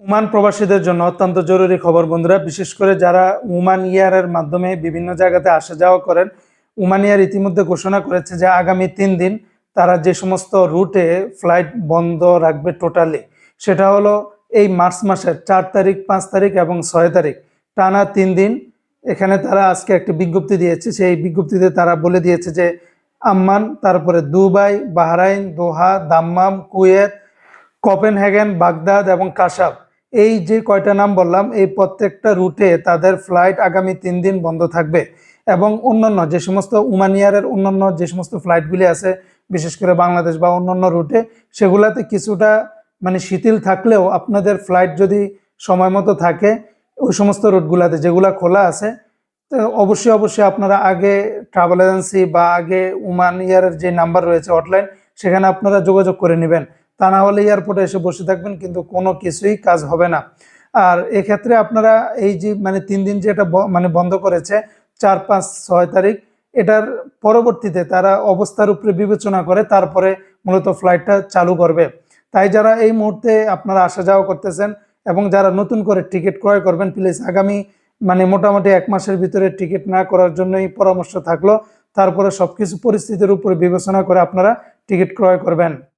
Oman প্রবাসীদের জন্য অত্যন্ত জরুরি খবর বন্ধুরা, বিশেষ করে যারা ওমান ইয়ারের মাধ্যমে বিভিন্ন জায়গাতে আসা যাওয়া করেন। ওমান ইয়ার ইতিমধ্যে ঘোষণা করেছে যে আগামী 3 দিন তারা যে সমস্ত রুটে ফ্লাইট বন্ধ রাখবে টোটালি, সেটা হলো এই মার্চ মাসের 4 তারিখ, 5 তারিখ এবং 6 তারিখ, টানা 3 দিন। এখানে তারা আজকে একটি বিজ্ঞপ্তি দিয়েছে। সেই বিজ্ঞপ্তিতে তারা বলে দিয়েছে যে আম্মান, তারপরে দুবাই, বাহরাইন, দোহা, দাম্মাম, কুয়েত, কোপেনহেগেন, বাগদাদ এবং কাশাফ, এই যে কয়টা নাম বললাম, এই প্রত্যেকটা রুটে তাদের ফ্লাইট আগামী 3 দিন বন্ধ থাকবে। এবং অন্যান্য যে সমস্ত ওমানিয়ারের অন্যান্য যে সমস্ত ফ্লাইটগুলি আছে, বিশেষ করে বাংলাদেশ বা অন্যান্য রুটে, সেগুলাতে কিছুটা শিথিল থাকলেও আপনাদের ফ্লাইট যদি সময় মতো থাকে ওই সমস্ত রুটগুলাতে যেগুলা খোলা আছে, তো অবশ্যই অবশ্যই আপনারা আগে ট্রাভেল এজেন্সি বা আগে ওমান ইয়ারের যে নাম্বার রয়েছে হটলাইন, সেখানে আপনারা যোগাযোগ করে নেবেন। তা না হলে এয়ারপোর্টে এসে বসে থাকবেন, কিন্তু কোনো কিছুই কাজ হবে না। আর এক্ষেত্রে আপনারা এই যে 3 দিন যেটা বন্ধ করেছে, 4, 5, 6 তারিখ, এটার পরবর্তীতে তারা অবস্থার উপরে বিবেচনা করে তারপরে মূলত ফ্লাইটটা চালু করবে। তাই যারা এই মুহূর্তে আপনারা আসা যাওয়া করতেছেন এবং যারা নতুন করে টিকিট ক্রয় করবেন, প্লিজ আগামী মোটামুটি 1 মাসের ভিতরে টিকিট না করার জন্যই পরামর্শ থাকলো। তারপরে সবকিছু পরিস্থিতির উপরে বিবেচনা করে আপনারা টিকিট ক্রয় করবেন।